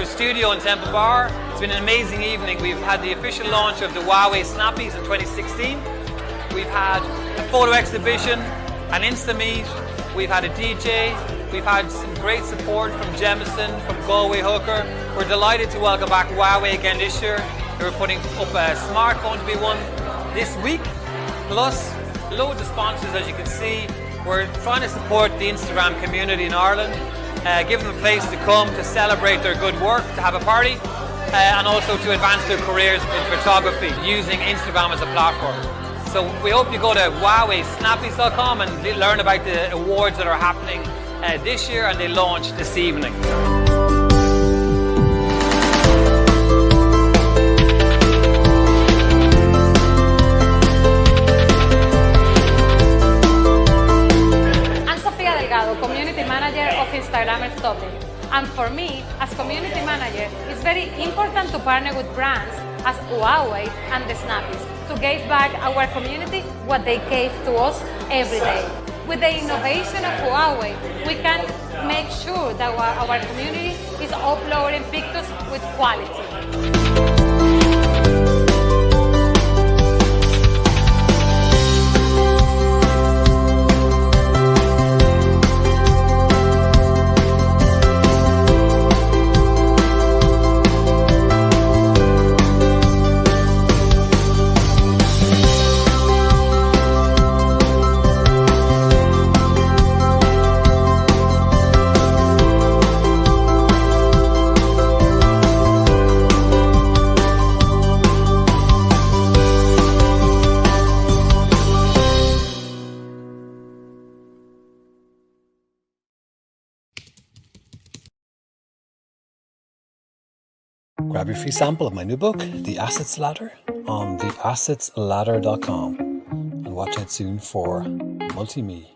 Studio in Temple Bar. It's been an amazing evening. We've had the official launch of the Huawei Snappies in 2016. We've had a photo exhibition, an Insta Meet, we've had a DJ, we've had some great support from Jameson, from Galway Hooker. We're delighted to welcome back Huawei again this year. We're putting up a smartphone to be won this week, plus loads of sponsors. As you can see, we're trying to support the Instagram community in Ireland. Give them a place to come to celebrate their good work, to have a party, and also to advance their careers in photography using Instagram as a platform. So we hope you go to HuaweiSnappies.com and learn about the awards that are happening this year, and they launch this evening. Community manager of Instagrammers Dublin. And for me, as community manager, it's very important to partner with brands as Huawei and the Snappies to give back our community what they gave to us every day. With the innovation of Huawei, we can make sure that our community is uploading pictures with quality. Grab your free sample of my new book, The Assets Ladder, on theassetsladder.com, and watch out soon for Multi-Me.